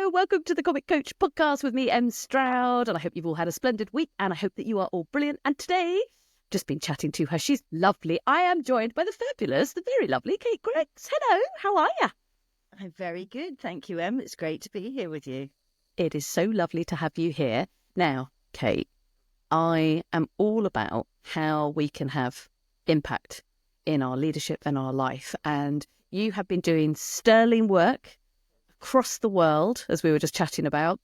Hello, welcome to the Comic Coach podcast with me, Stroud, and I hope you've all had a splendid week, and I hope that you are all brilliant. And today, just been chatting to her, she's lovely. I am joined by the fabulous, the very lovely Kate Griggs. Hello, how are you? I'm very good, thank you, Em. It's great to be here with you. It is so lovely to have you here. Now, Kate, I am all about how we can have impact in our leadership and our life, and you have been doing sterling work across the world, as we were just chatting about,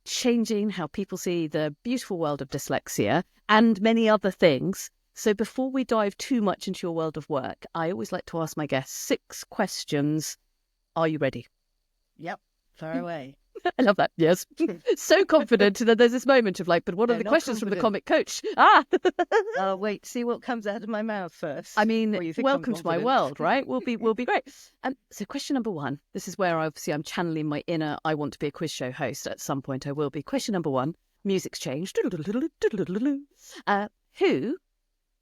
changing how people see the beautiful world of dyslexia and many other things. So before we dive too much into your world of work, I always like to ask my guests 6 questions. Are you ready? Yep, far away. I love that. Yes. So confident that there's this moment of but what are the questions from the Comic Coach? I'll wait to see what comes out of my mouth first. I mean, welcome to my world, right? We'll be great. So question number 1, this is where obviously I'm channeling my inner I want to be a quiz show host. At some point I will be. Question number 1, music's changed. Who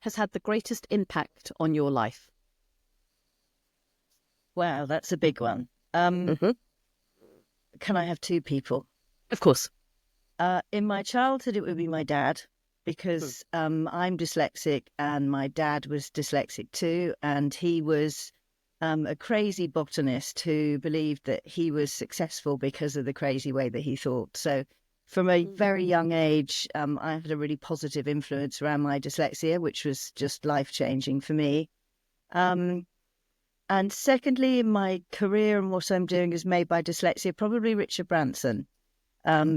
has had the greatest impact on your life? Wow, that's a big one. Can I have 2 people? Of course. In my childhood, it would be my dad, because I'm dyslexic and my dad was dyslexic too. And he was a crazy botanist who believed that he was successful because of the crazy way that he thought. So from a very young age, I had a really positive influence around my dyslexia, which was just life-changing for me. And secondly, in my career and what I'm doing is Made by Dyslexia, probably Richard Branson,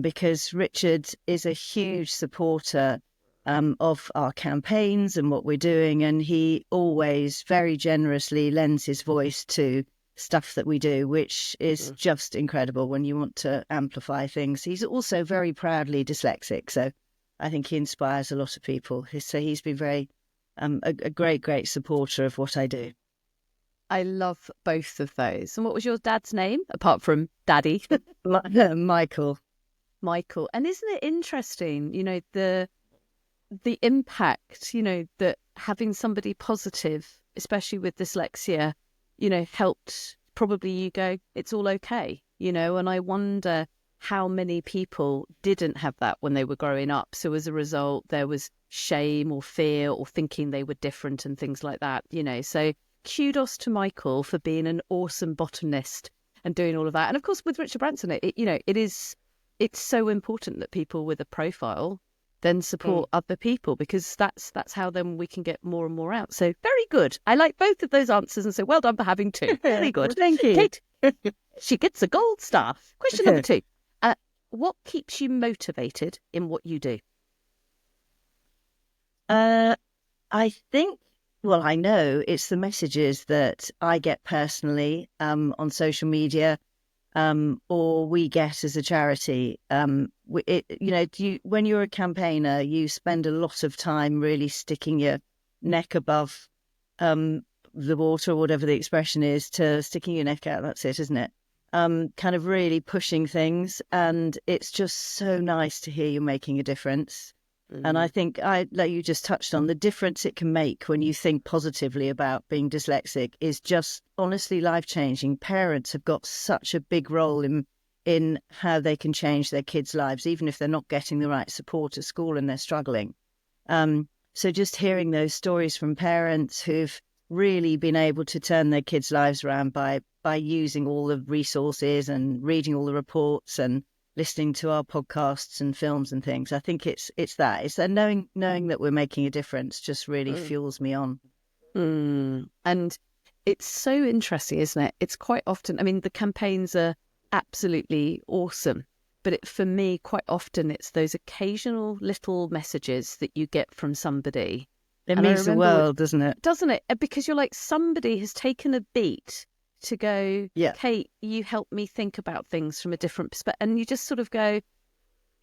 because Richard is a huge supporter of our campaigns and what we're doing. And he always very generously lends his voice to stuff that we do, which is just incredible when you want to amplify things. He's also very proudly dyslexic. So I think he inspires a lot of people. So he's been very a great supporter of what I do. I love both of those. And what was your dad's name, apart from Daddy? Michael. Michael. And isn't it interesting, the impact, that having somebody positive, especially with dyslexia, helped probably you go, it's all okay, and I wonder how many people didn't have that when they were growing up. So as a result, there was shame or fear or thinking they were different and things like that, so kudos to Michael for being an awesome botanist and doing all of that. And of course, with Richard Branson, it's so important that people with a profile then support other people, because that's how then we can get more and more out. So very good. I like both of those answers, and so well done for having 2. Very good. Thank you. Kate, she gets a gold star. Question number 2. What keeps you motivated in what you do? I think, well, I know it's the messages that I get personally on social media, or we get as a charity. When you're a campaigner, you spend a lot of time really sticking your neck above the water, or whatever the expression is, to sticking your neck out. That's it, isn't it? Kind of really pushing things, and it's just so nice to hear you're making a difference. And I think, like you just touched on, the difference it can make when you think positively about being dyslexic is just honestly life-changing. Parents have got such a big role in how they can change their kids' lives, even if they're not getting the right support at school and they're struggling. So just hearing those stories from parents who've really been able to turn their kids' lives around by using all the resources and reading all the reports and listening to our podcasts and films and things. I think it's that knowing that we're making a difference just really fuels me on. And it's so interesting, isn't it? It's quite often, I mean, the campaigns are absolutely awesome, but for me, quite often it's those occasional little messages that you get from somebody. It means the world, doesn't it? Doesn't it? Because you're like, somebody has taken a beat to go, Kate, you help me think about things from a different perspective. And you just sort of go,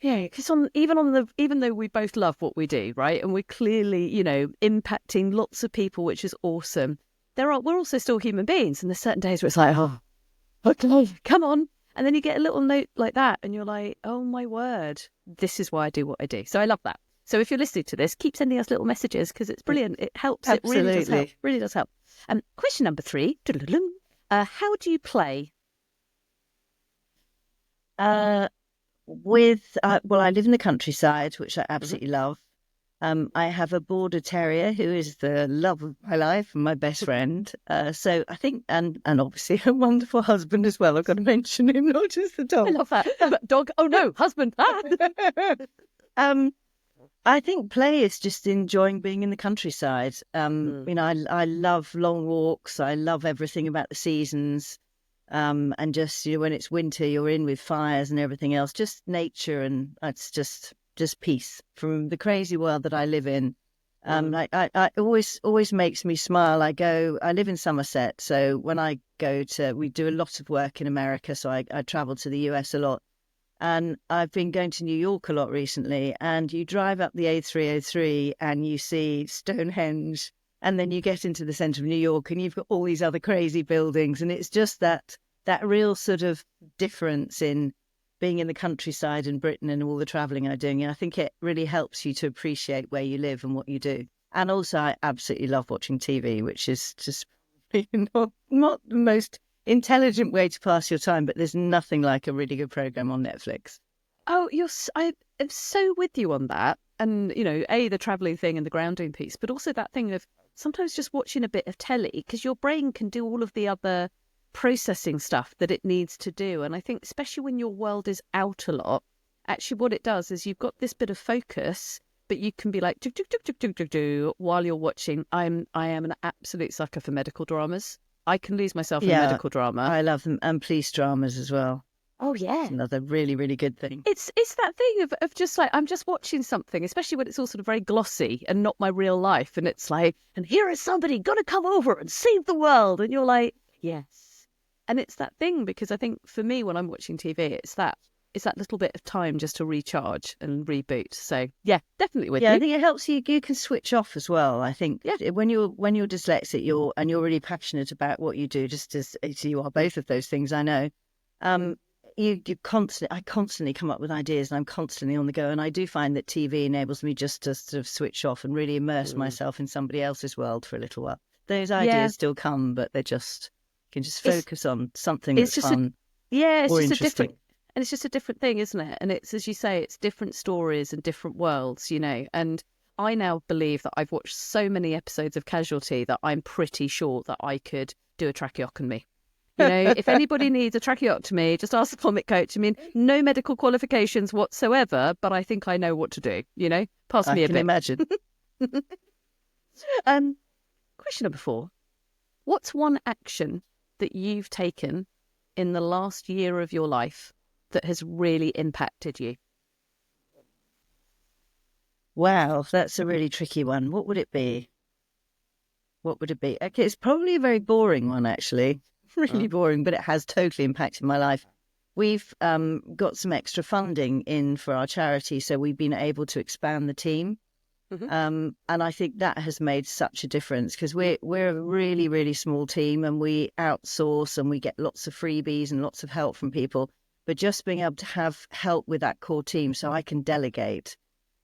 yeah, because even though we both love what we do, right? And we're clearly, impacting lots of people, which is awesome. We're also still human beings. And there's certain days where it's like, oh, okay, come on. And then you get a little note like that and you're like, oh my word, this is why I do what I do. So I love that. So if you're listening to this, keep sending us little messages, because it's brilliant. It helps. Absolutely. It really does help. Really does help. Question number 3. How do you play? Well, I live in the countryside, which I Hmm. absolutely love. I have a border terrier who is the love of my life and my best friend. So I think, and obviously a wonderful husband as well. I've got to mention him, not just the I dog. love that. But dog, oh no, husband. Ah! um, I think play is just enjoying being in the countryside. Mm. I love long walks. I love everything about the seasons. And just, when it's winter, you're in with fires and everything else, just nature, and it's just peace from the crazy world that I live in. I always makes me smile. I live in Somerset, so when I we do a lot of work in America, so I travel to the US a lot. And I've been going to New York a lot recently, and you drive up the A303 and you see Stonehenge, and then you get into the centre of New York and you've got all these other crazy buildings. And it's just that real sort of difference in being in the countryside in Britain and all the travelling I'm doing. And I think it really helps you to appreciate where you live and what you do. And also, I absolutely love watching TV, which is just not the most intelligent way to pass your time, but there's nothing like a really good program on Netflix. Oh, I am so with you on that. And, the travelling thing and the grounding piece, but also that thing of sometimes just watching a bit of telly, because your brain can do all of the other processing stuff that it needs to do. And I think, especially when your world is out a lot, actually what it does is you've got this bit of focus, but you can be like, "Tuk, tuk, tuk, tuk, tuk, tuk, tuk," while you're watching. I am an absolute sucker for medical dramas. I can lose myself in a Yeah, medical drama. I love them, and police dramas as well. Oh, It's yeah. another really, really good thing. It's that thing of just like, I'm just watching something, especially when it's all sort of very glossy and not my real life. And it's like, and here is somebody going to come over and save the world. And you're like, yes. And it's that thing, because I think for me, when I'm watching TV, it's that little bit of time just to recharge and reboot. So yeah, definitely with Yeah, I you. think it helps you. You can switch off as well. I think Yeah. when you're dyslexic, you're really passionate about what you do, just as you are both of those things. I know. Um, I constantly come up with ideas, and I'm constantly on the go. And I do find that TV enables me just to sort of switch off and really immerse Mm. myself in somebody else's world for a little while. Those Yeah. ideas still come, but you can just It's focus on something it's that's just a fun yeah, it's or just a different, interesting. and it's just a different thing, isn't it? And it's, as you say, it's different stories and different worlds. And I now believe that I've watched so many episodes of Casualty that I'm pretty sure that I could do a tracheotomy. If anybody needs a tracheotomy, just ask the comic coach. I mean, no medical qualifications whatsoever, but I think I know what to do. Pass I me a can bit. imagine. um, Question number 4. What's one action that you've taken in the last year of your life that has really impacted you? Wow, that's a really tricky one. What would it be? What would it be? Okay, it's probably a very boring one, actually. Really Mm. boring, but it has totally impacted my life. We've got some extra funding in for our charity, so we've been able to expand the team. Mhm. And I think that has made such a difference, because we're a really, really small team, and we outsource and we get lots of freebies and lots of help from people. But just being able to have help with that core team, so I can delegate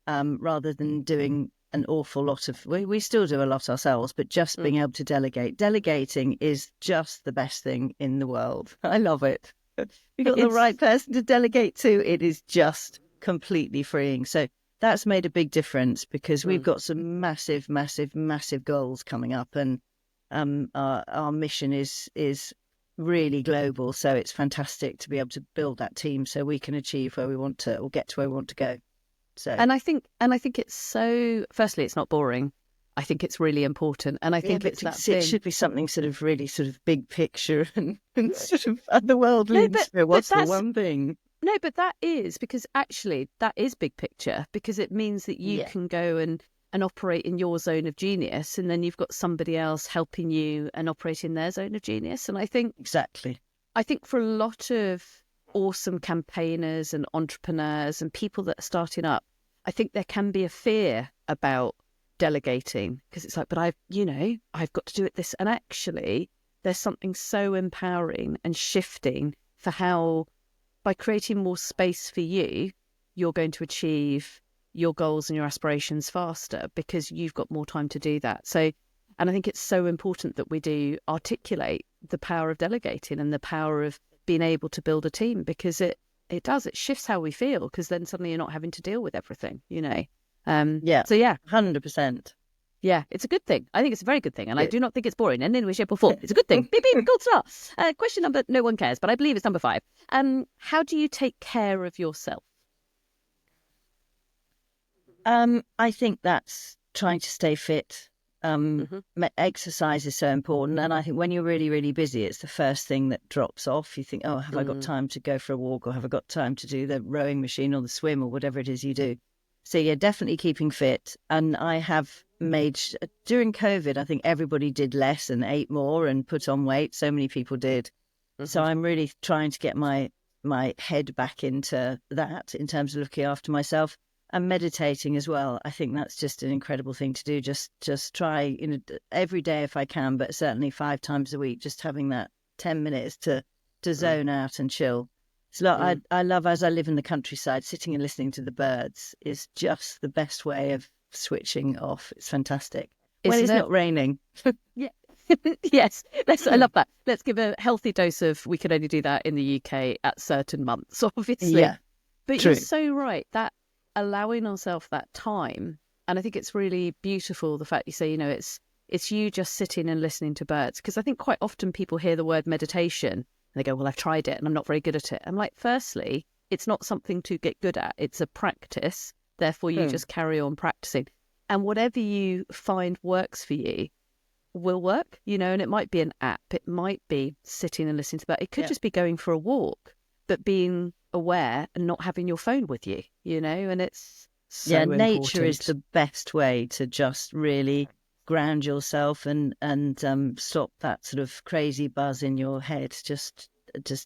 rather than doing an awful lot of. We still do a lot ourselves, but just Mm. being able to delegate. Delegating is just the best thing in the world. I love it. You got the right It's person to delegate to, it is just completely freeing. So that's made a big difference, because we've mm. got some massive, massive, massive goals coming up, and our mission is really global. So it's fantastic to be able to build that team so we can achieve where we want to, or get to where we want to go. So and I think it's so. Firstly, it's not boring. I think it's really important, and I yeah, think but it's that it thing. should be something sort of really sort of big picture and sort of otherworldly No, and but spirit. but What's the that's one thing? no, but that is because actually that is big picture, because it means that you Yeah, can go and operate in your zone of genius, and then you've got somebody else helping you and operate in their zone of genius. And exactly. I think for a lot of awesome campaigners and entrepreneurs and people that are starting up, I think there can be a fear about delegating, because it's like, but I've got to do it this. And actually, there's something so empowering and shifting for how, by creating more space for you, you're going to achieve your goals and your aspirations faster, because you've got more time to do that. So, and I think it's so important that we do articulate the power of delegating and the power of being able to build a team, because It does. It shifts how we feel, because then suddenly you're not having to deal with everything, Yeah. So yeah, 100%. yeah, it's a good thing. I think it's a very good thing. And I do not think it's boring in any way, shape or form. It's a good thing. Beep, beep, gold star. Question number, no one cares, but I believe it's number 5. How do you take care of yourself? I think that's trying to stay fit. Exercise is so important. And I think when you're really, really busy, it's the first thing that drops off. You think, oh, have I got time to go for a walk, or have I got time to do the rowing machine or the swim or whatever it is you do? So yeah, definitely keeping fit. And I have made, during COVID, I think everybody did less and ate more and put on weight. So many people did. So I'm really trying to get my head back into that in terms of looking after myself. And meditating as well. I think that's just an incredible thing to do. Just try, every day if I can, but certainly 5 times a week, just having that 10 minutes to zone out and chill. So I love, as I live in the countryside, sitting and listening to the birds is just the best way of switching off. It's fantastic. When it's not raining. Yeah. Yes, I love that. Let's give a healthy dose of, we can only do that in the UK at certain months, obviously. Yeah, but true. You're so right, that allowing ourselves that time. And I think it's really beautiful, the fact you say, it's you just sitting and listening to birds. Because I think quite often people hear the word meditation and they go, well, I've tried it and I'm not very good at it. I'm like, firstly, it's not something to get good at. It's a practice. Therefore, you just carry on practicing. And whatever you find works for you will work, and it might be an app. It might be sitting and listening to birds. It could just be going for a walk, but being aware and not having your phone with you, and it's so important. Nature is the best way to just really ground yourself and stop that sort of crazy buzz in your head. Just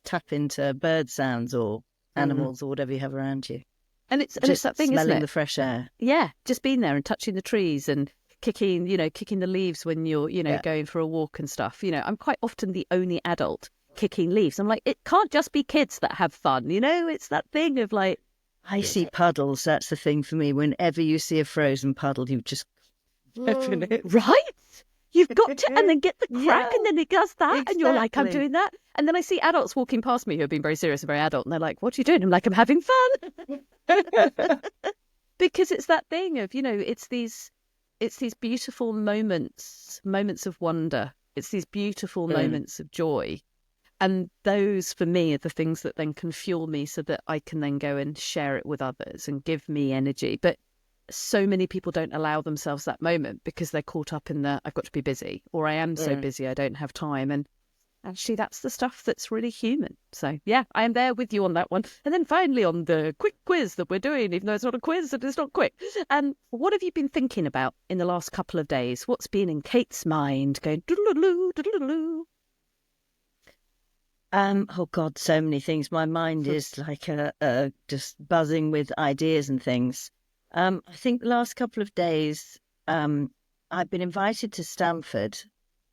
tap into bird sounds or animals or whatever you have around you. And it's that thing, smelling isn't it? The fresh air. Yeah, just being there and touching the trees and kicking the leaves when you're going for a walk and stuff. I'm quite often the only adult kicking leaves. I'm like, it can't just be kids that have fun, it's that thing of like, I see puddles. That's the thing for me. Whenever you see a frozen puddle, you just right, you've got to, and then get the crack, and then it does that, exactly. And you're like, I'm doing that, and then I see adults walking past me who have been very serious and very adult, and they're like, what are you doing? I'm like, I'm having fun. Because it's that thing of, it's these beautiful moments of wonder. It's these beautiful moments of joy. And those, for me, are the things that then can fuel me so that I can then go and share it with others and give me energy. But so many people don't allow themselves that moment because they're caught up in I've got to be busy, or I am so busy I don't have time. And actually, that's the stuff that's really human. So, yeah, I am there with you on that one. And then finally on the quick quiz that we're doing, even though it's not a quiz and it's not quick. And what have you been thinking about in the last couple of days? What's been in Kate's mind going doodle-doo, doodle-doo? Oh God, so many things. My mind is like just buzzing with ideas and things. I think the last couple of days, I've been invited to Stanford,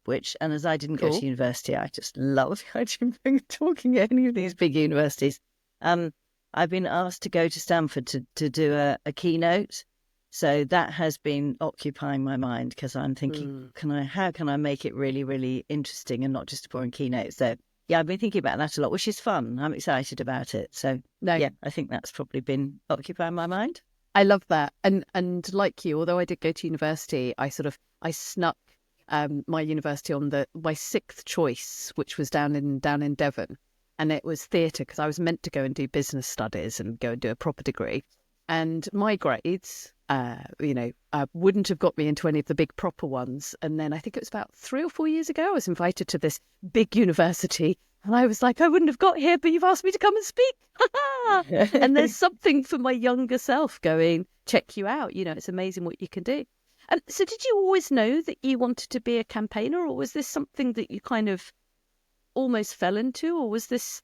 and as I didn't go to university, I just love the idea of talking at any of these big universities. I've been asked to go to Stanford to do a keynote. So that has been occupying my mind because I'm thinking, how can I make it really, really interesting and not just a boring keynote? So yeah, I've been thinking about that a lot, which is fun. I'm excited about it. So yeah, I think that's probably been occupying my mind. I love that. And like you, although I did go to university, I snuck my university on my 6th choice, which was down in Devon. And it was theatre, because I was meant to go and do business studies and go and do a proper degree. And my grades, wouldn't have got me into any of the big proper ones. And then I think it was about 3 or 4 years ago, I was invited to this big university. And I was like, I wouldn't have got here, but you've asked me to come and speak. And there's something for my younger self going, check you out. It's amazing what you can do. And so did you always know that you wanted to be a campaigner, or was this something that you kind of almost fell into, or was this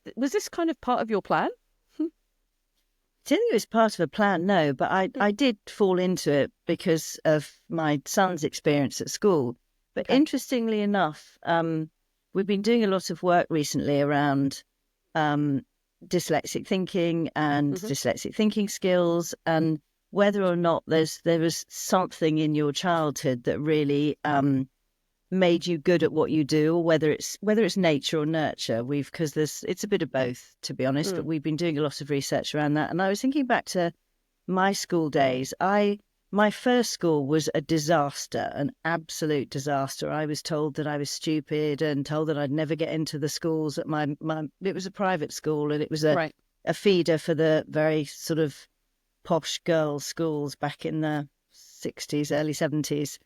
kind of part of your plan? I think it was part of a plan, no, but I did fall into it because of my son's experience at school. But interestingly enough, we've been doing a lot of work recently around dyslexic thinking and dyslexic thinking skills, and whether or not there was something in your childhood that really made you good at what you do, or whether it's nature or nurture. Because it's a bit of both, to be honest. But we've been doing a lot of research around that. And I was thinking back to my school days. My first school was a disaster, an absolute disaster. I was told that I was stupid and told that I'd never get into the schools. At it was a private school, and it was a feeder for the very sort of posh girls' schools back in the 60s, early 70s.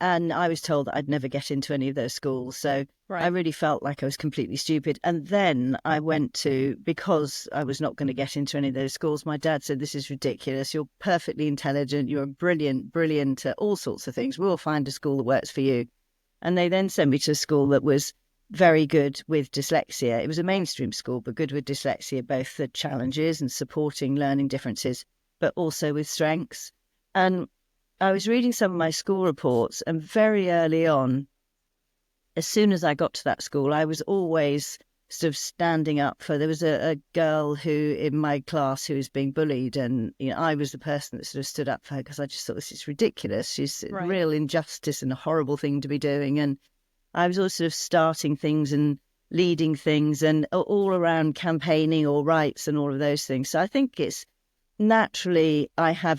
And I was told that I'd never get into any of those schools. So I really felt like I was completely stupid. And then I went to, because I was not going to get into any of those schools, my dad said, "This is ridiculous. You're perfectly intelligent. You're brilliant at all sorts of things. We'll find a school that works for you." And they then sent me to a school that was very good with dyslexia. It was a mainstream school, but good with dyslexia, both the challenges and supporting learning differences, but also with strengths. And I was reading some of my school reports, and very early on, as soon as I got to that school, I was always sort of standing up for. There was a girl who in my class who was being bullied, and I was the person that sort of stood up for her, because I just thought, this is ridiculous. She's a real injustice and a horrible thing to be doing. And I was also sort of starting things and leading things, and all around campaigning or rights and all of those things. So I think it's naturally I have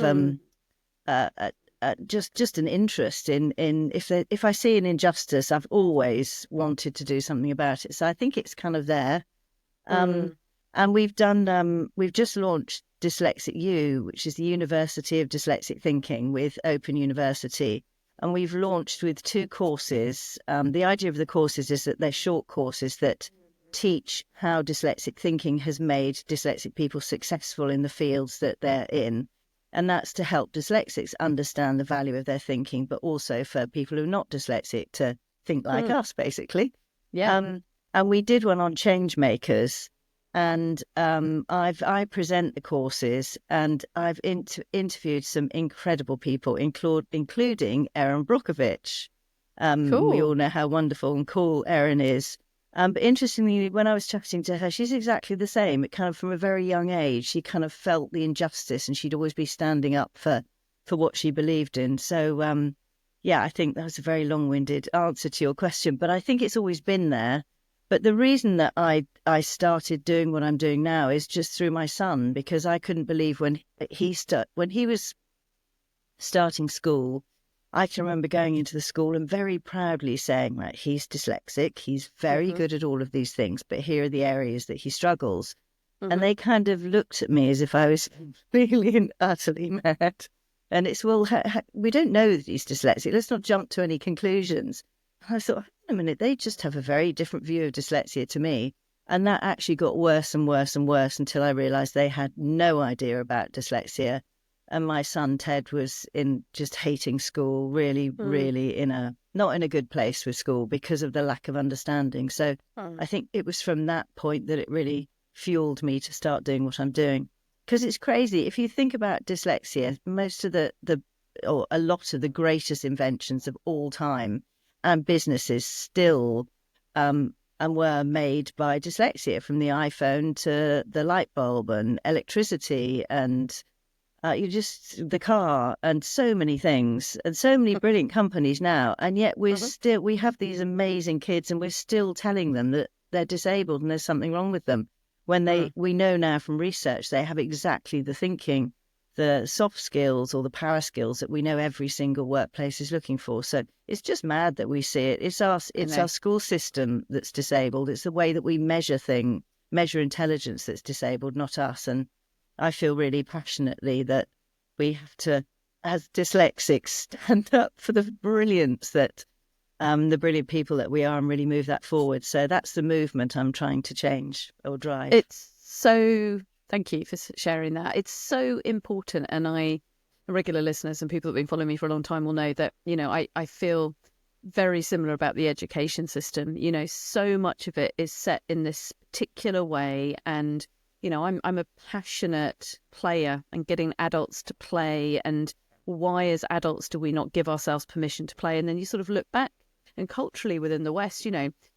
just an interest in if I see an injustice, I've always wanted to do something about it. So I think it's kind of there. And we've just launched Dyslexic U, which is the University of Dyslexic Thinking with Open University. And we've launched with 2 courses. The idea of the courses is that they're short courses that teach how dyslexic thinking has made dyslexic people successful in the fields that they're in. And that's to help dyslexics understand the value of their thinking, but also for people who are not dyslexic to think like us, basically. Yeah. And we did one on change makers. And I present the courses, and I've interviewed some incredible people, including Erin Brockovich. Cool. We all know how wonderful and cool Erin is. But interestingly, when I was chatting to her, she's exactly the same. It kind of from a very young age, she kind of felt the injustice, and she'd always be standing up for what she believed in. So, I think that was a very long-winded answer to your question, but I think it's always been there. But the reason that I started doing what I'm doing now is just through my son, because I couldn't believe when he was starting school. I can remember going into the school and very proudly saying, right, he's dyslexic, he's very good at all of these things, but here are the areas that he struggles. And they kind of looked at me as if I was really and utterly mad. And it's, well, we don't know that he's dyslexic. Let's not jump to any conclusions. I thought, wait a minute, they just have a very different view of dyslexia to me. And that actually got worse and worse and worse until I realised they had no idea about dyslexia. And my son, Ted, was in just hating school, really not in a good place with school because of the lack of understanding. So I think it was from that point that it really fueled me to start doing what I'm doing. Because it's crazy. If you think about dyslexia, most of or a lot of the greatest inventions of all time and businesses still and were made by dyslexia, from the iPhone to the light bulb and electricity and the car and so many things and so many brilliant companies now. And yet we have these amazing kids, and we're still telling them that they're disabled and there's something wrong with them. When we know now from research, they have exactly the thinking, the soft skills or the power skills that we know every single workplace is looking for. So it's just mad that we see it. It's our school system that's disabled. It's the way that we measure intelligence that's disabled, not us. And I feel really passionately that we have to, as dyslexics, stand up for the brilliance that the brilliant people that we are, and really move that forward. So that's the movement I'm trying to change or drive. Thank you for sharing that. It's so important. And regular listeners and people that have been following me for a long time will know that, I feel very similar about the education system. So much of it is set in this particular way. And I'm a passionate player and getting adults to play. And why, as adults, do we not give ourselves permission to play? And then you sort of look back, and culturally within the West, you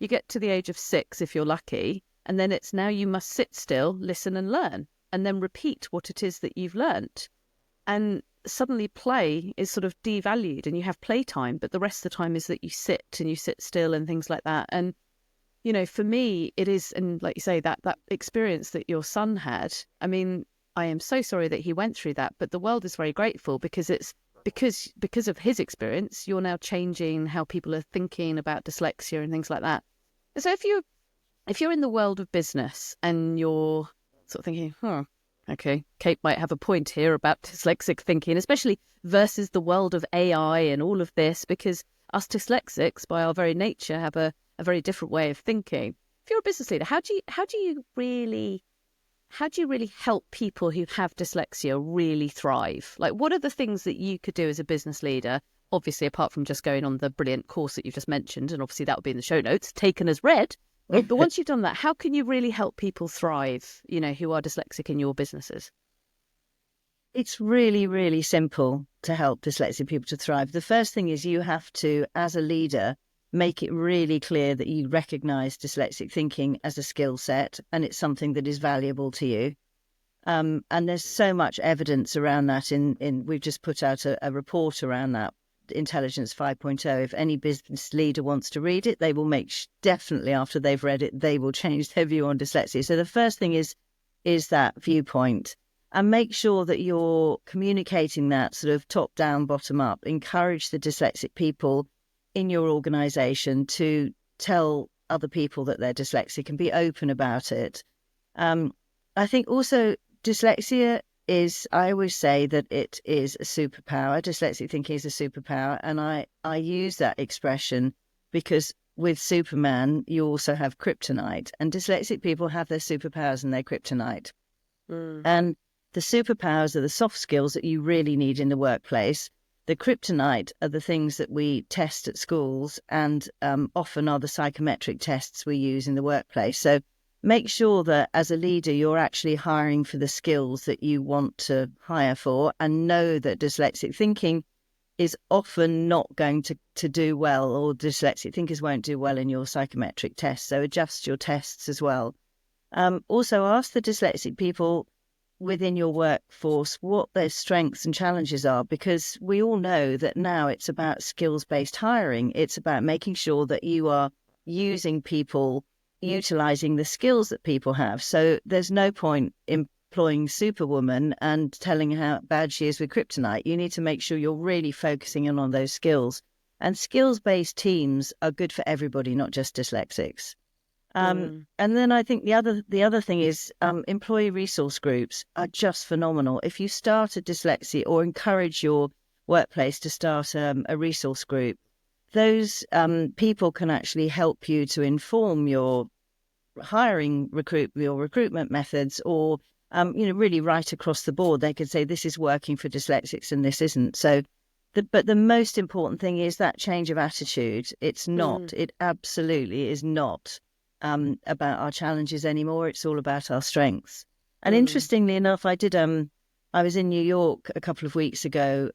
get to the age of 6 if you're lucky, and then it's now you must sit still, listen and learn, and then repeat what it is that you've learnt. And suddenly play is sort of devalued, and you have playtime, but the rest of the time is that you sit and you sit still and things like that. And for me, it is, and like you say, that experience that your son had, I mean, I am so sorry that he went through that, but the world is very grateful because it's because of his experience, you're now changing how people are thinking about dyslexia and things like that. So if you're in the world of business and you're sort of thinking, okay, Kate might have a point here about dyslexic thinking, especially versus the world of AI and all of this, because us dyslexics, by our very nature, have a very different way of thinking. If you're a business leader, how do you really help people who have dyslexia really thrive? Like, what are the things that you could do as a business leader? Obviously, apart from just going on the brilliant course that you've just mentioned, and obviously that will be in the show notes, taken as read. But once you've done that, how can you really help people thrive, who are dyslexic in your businesses? It's really, really simple to help dyslexic people to thrive. The first thing is you have to, as a leader, make it really clear that you recognise dyslexic thinking as a skill set and it's something that is valuable to you. And there's so much evidence around that. We've just put out a report around that, Intelligence 5.0. If any business leader wants to read it, they will definitely after they've read it, they will change their view on dyslexia. So the first thing is that viewpoint, and make sure that you're communicating that sort of top down, bottom up. Encourage the dyslexic people in your organisation to tell other people that they're dyslexic and be open about it. I think also dyslexia I always say that it is a superpower. Dyslexic thinking is a superpower. And I use that expression because with Superman, you also have kryptonite. And dyslexic people have their superpowers and their kryptonite. And the superpowers are the soft skills that you really need in the workplace. The kryptonite are the things that we test at schools and often are the psychometric tests we use in the workplace. So make sure that as a leader, you're actually hiring for the skills that you want to hire for, and know that dyslexic thinking is often not going to do well, or dyslexic thinkers won't do well in your psychometric tests. So adjust your tests as well. Also ask the dyslexic people within your workforce what their strengths and challenges are, because we all know that now it's about skills-based hiring. It's about making sure that you are using people, utilising the skills that people have. So there's no point employing Superwoman and telling her how bad she is with kryptonite. You need to make sure you're really focusing in on those skills. And skills-based teams are good for everybody, not just dyslexics. And then I think the other thing is employee resource groups are just phenomenal. If you start a dyslexia or encourage your workplace to start a resource group, those people can actually help you to inform your your recruitment methods, or really right across the board. They could say this is working for dyslexics and this isn't. So, but the most important thing is that change of attitude. It's not. It absolutely is not about our challenges anymore. It's all about our strengths. And interestingly enough, I was in New York a couple of weeks ago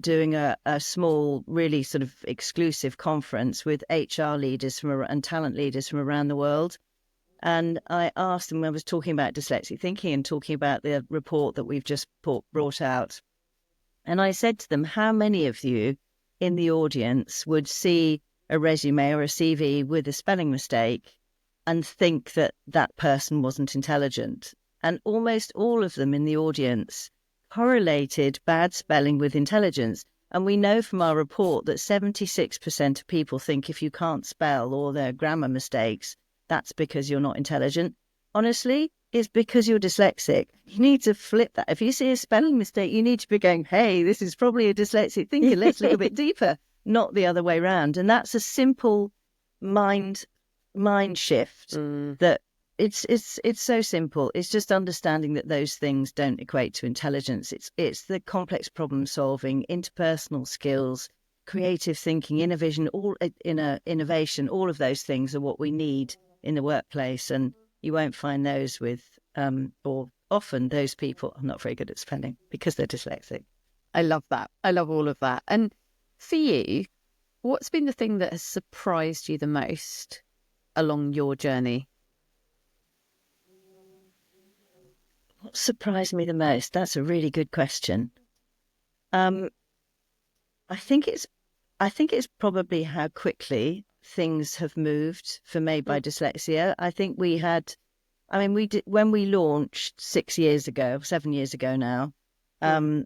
doing a small, really sort of exclusive conference with HR leaders and talent leaders from around the world. And I asked them, I was talking about dyslexic thinking and talking about the report that we've just brought out. And I said to them, how many of you in the audience would see a resume or a CV with a spelling mistake and think that that person wasn't intelligent? And almost all of them in the audience correlated bad spelling with intelligence. And we know from our report that 76% of people think if you can't spell or there are grammar mistakes, that's because you're not intelligent. Honestly, it's because you're dyslexic. You need to flip that. If you see a spelling mistake, you need to be going, hey, this is probably a dyslexic thinker. Let's look a bit deeper, not the other way around. And that's a simple mind shift that it's so simple. It's just understanding that those things don't equate to intelligence. It's the complex problem solving, interpersonal skills, creative thinking, innovation, innovation. All of those things are what we need in the workplace, and you won't find those with or often those people are not very good at spelling because they're dyslexic. I love that. I love all of that. And for you, what's been the thing that has surprised you the most along your journey? What surprised me the most? That's a really good question. Um, I think it's probably how quickly things have moved for Made by Dyslexia. I think we did when we launched 7 years ago now.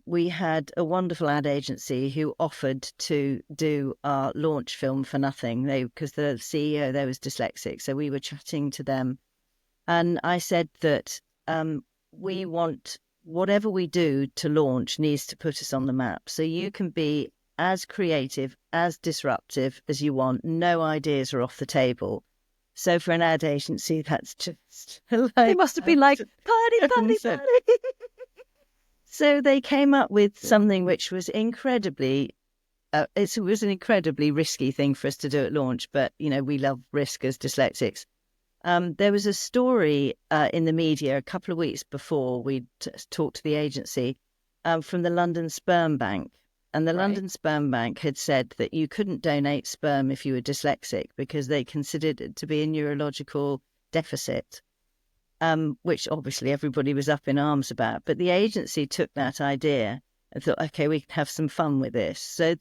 We had a wonderful ad agency who offered to do our launch film for nothing. Because the CEO there was dyslexic, so we were chatting to them, and I said that we want whatever we do to launch needs to put us on the map. So you can be as creative, as disruptive as you want. No ideas are off the table. So for an ad agency, that's just like... They must have been like, party. So they came up with something which was incredibly... it was an incredibly risky thing for us to do at launch, but, we love risk as dyslexics. There was a story in the media a couple of weeks before we talked to the agency from the London Sperm Bank. And the London Sperm Bank had said that you couldn't donate sperm if you were dyslexic because they considered it to be a neurological deficit, which obviously everybody was up in arms about. But the agency took that idea and thought, okay, we can have some fun with this. So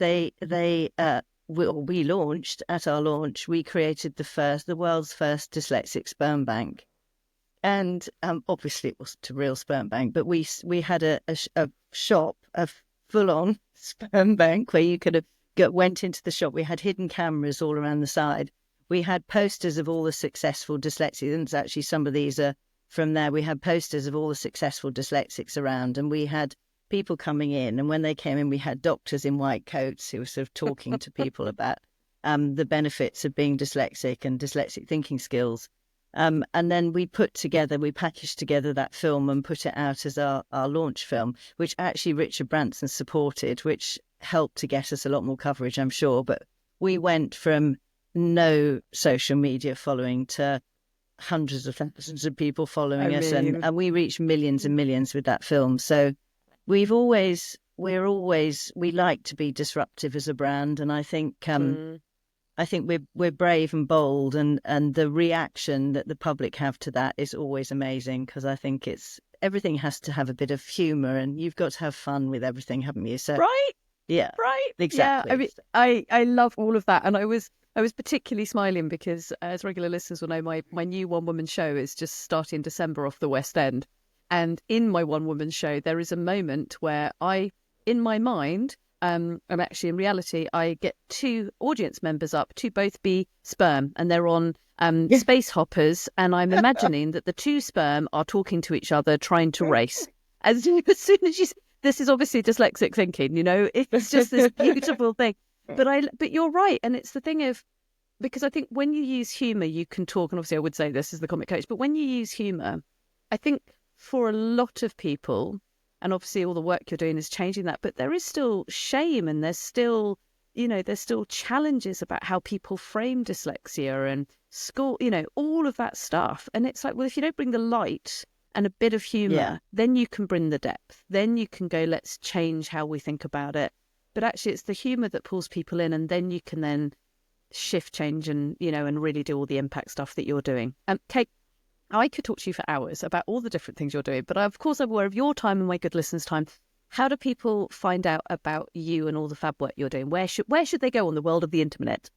we launched, at our launch, we created the world's first dyslexic sperm bank. And obviously it wasn't a real sperm bank, but we had a shop, a full-on sperm bank where you could have went into the shop. We had hidden cameras all around the side. We had posters of all the successful dyslexics. And actually some of these are from there. We had posters of all the successful dyslexics around, and we had people coming in. And when they came in, we had doctors in white coats who were sort of talking to people about the benefits of being dyslexic and dyslexic thinking skills. And then we packaged together that film and put it out as our launch film, which actually Richard Branson supported, which helped to get us a lot more coverage, I'm sure. But we went from no social media following to hundreds of thousands of people following us. And we reached millions and millions with that film. So we like to be disruptive as a brand. And I think... I think we're brave and bold, and the reaction that the public have to that is always amazing, because I think everything has to have a bit of humour, and you've got to have fun with everything, haven't you? So exactly. Yeah, I love all of that, and I was particularly smiling because, as regular listeners will know, my new one woman show is just starting in December off the West End, and in my one woman show there is a moment where in my mind. And actually, in reality, I get two audience members up to both be sperm, and they're on space hoppers, and I'm imagining that the two sperm are talking to each other, trying to race. As soon as this is obviously dyslexic thinking, it's just this beautiful thing. But you're right, and it's the thing of, because I think when you use humour, you can talk, and obviously I would say this is the comic coach, but when you use humour, I think for a lot of people. And obviously all the work you're doing is changing that. But there is still shame, and there's still challenges about how people frame dyslexia and school, all of that stuff. And it's like, well, if you don't bring the light and a bit of humour, then you can bring the depth. Then you can go, let's change how we think about it. But actually it's the humour that pulls people in, and then you can then shift, change, and, and really do all the impact stuff that you're doing. Kate, I could talk to you for hours about all the different things you're doing, but of course I'm aware of your time and my good listeners' time. How do people find out about you and all the fab work you're doing? Where should they go on the world of the internet?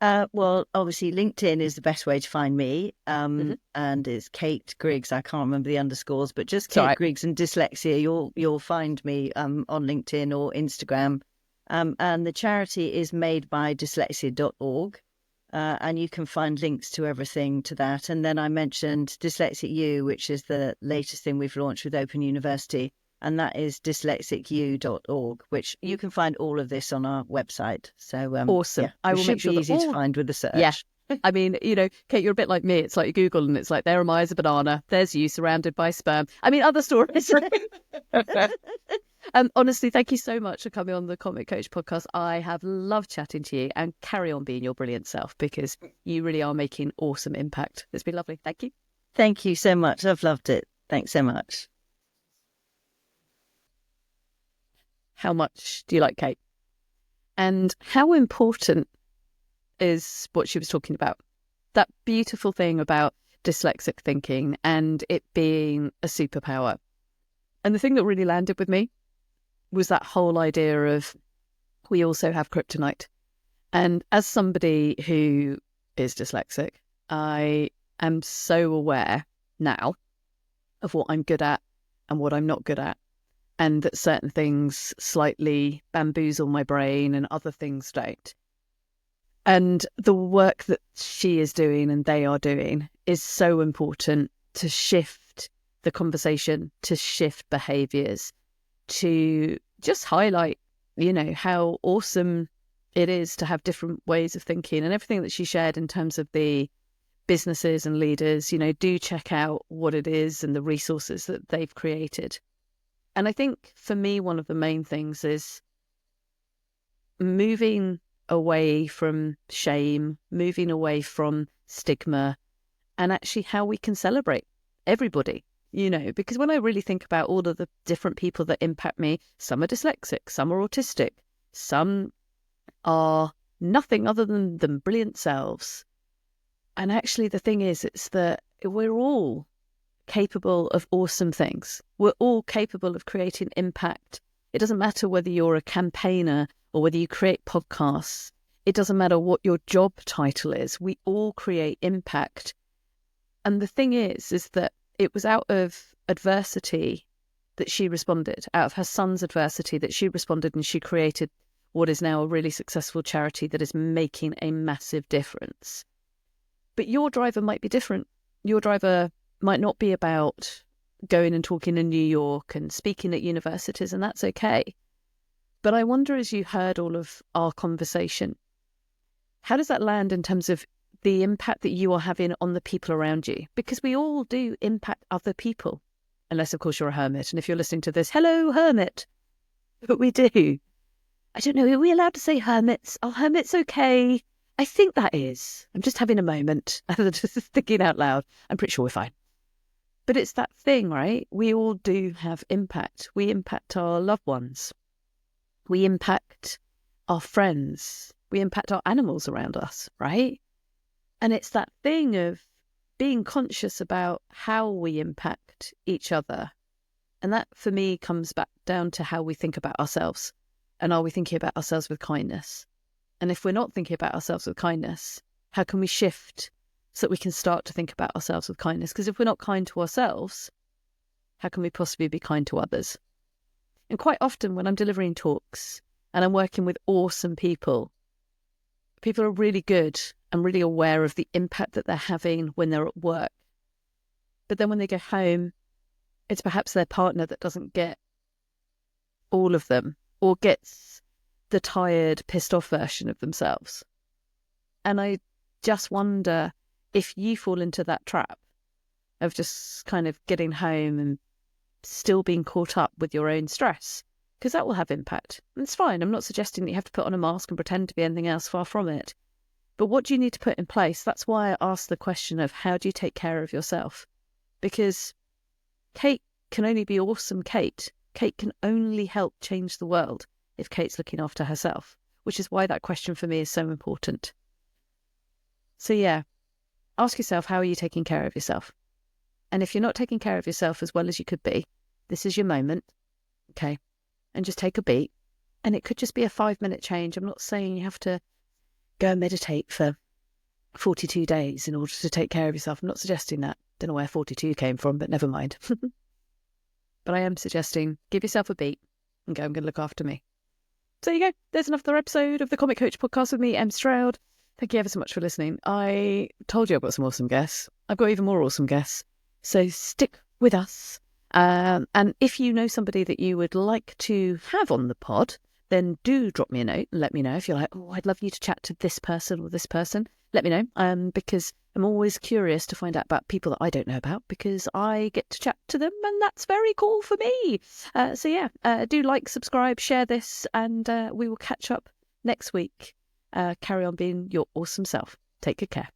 Well, obviously LinkedIn is the best way to find me, and it's Kate Griggs. I can't remember the underscores, but just Kate Griggs and Dyslexia. You'll find me on LinkedIn or Instagram, and the charity is Made By Dyslexia.org. And you can find links to everything to that. And then I mentioned Dyslexic U, which is the latest thing we've launched with Open University. And that is dyslexicu.org, which you can find all of this on our website. So awesome. I will make sure be easy to find with the search. Yeah. I mean, Kate, you're a bit like me. It's like you Google and it's like, there am I as a banana. There's you surrounded by sperm. I mean, other stories. Honestly, thank you so much for coming on the Comic Coach podcast. I have loved chatting to you, and carry on being your brilliant self, because you really are making awesome impact. It's been lovely. Thank you. Thank you so much. I've loved it. Thanks so much. How much do you like Kate? And how important is what she was talking about? That beautiful thing about dyslexic thinking and it being a superpower. And the thing that really landed with me was that whole idea of we also have kryptonite. And as somebody who is dyslexic, I am so aware now of what I'm good at and what I'm not good at, and that certain things slightly bamboozle my brain and other things don't. And the work that she is doing and they are doing is so important to shift the conversation, to shift behaviours, to just highlight, how awesome it is to have different ways of thinking. And everything that she shared in terms of the businesses and leaders, do check out what it is and the resources that they've created. And I think for me, one of the main things is moving away from shame, moving away from stigma, and actually how we can celebrate everybody, because when I really think about all of the different people that impact me, some are dyslexic, some are autistic, some are nothing other than brilliant selves. And actually the thing is, it's that we're all capable of awesome things. We're all capable of creating impact. It doesn't matter whether you're a campaigner or whether you create podcasts. It doesn't matter what your job title is. We all create impact. And the thing is that it was out of adversity that she responded, out of her son's adversity that she responded, and she created what is now a really successful charity that is making a massive difference. But your driver might be different. Your driver might not be about going and talking in New York and speaking at universities, and that's okay. But I wonder, as you heard all of our conversation, how does that land in terms of the impact that you are having on the people around you? Because we all do impact other people, unless, of course, you're a hermit. And if you're listening to this, hello, hermit. But we do. I don't know, are we allowed to say hermits? Are hermits okay? I think that is. I'm just having a moment. I'm just thinking out loud. I'm pretty sure we're fine. But it's that thing, right? We all do have impact. We impact our loved ones. We impact our friends. We impact our animals around us, right? And it's that thing of being conscious about how we impact each other. And that, for me, comes back down to how we think about ourselves. And are we thinking about ourselves with kindness? And if we're not thinking about ourselves with kindness, how can we shift so that we can start to think about ourselves with kindness? Because if we're not kind to ourselves, how can we possibly be kind to others? And quite often when I'm delivering talks and I'm working with awesome people, people are really good and really aware of the impact that they're having when they're at work. But then when they go home, it's perhaps their partner that doesn't get all of them, or gets the tired, pissed off version of themselves. And I just wonder if you fall into that trap of just kind of getting home and still being caught up with your own stress, because that will have impact. And it's fine. I'm not suggesting that you have to put on a mask and pretend to be anything else, far from it. But what do you need to put in place? That's why I asked the question of how do you take care of yourself? Because Kate can only be awesome Kate. Kate can only help change the world if Kate's looking after herself, which is why that question for me is so important. So yeah, ask yourself, how are you taking care of yourself? And if you're not taking care of yourself as well as you could be, this is your moment, okay? And just take a beat. And it could just be a 5-minute change. I'm not saying you have to go and meditate for 42 days in order to take care of yourself. I'm not suggesting that. Don't know where 42 came from, but never mind. But I am suggesting give yourself a beat and go, I'm going to look after me. So there you go. There's another episode of the Comic Coach podcast with me, Em Stroud. Thank you ever so much for listening. I told you I've got some awesome guests. I've got even more awesome guests. So stick with us. And if you know somebody that you would like to have on the pod, then do drop me a note and let me know. If you're like, oh, I'd love you to chat to this person or this person, let me know. Because I'm always curious to find out about people that I don't know about, because I get to chat to them and that's very cool for me. So yeah, do like, subscribe, share this, and we will catch up next week. Carry on being your awesome self. Take good care.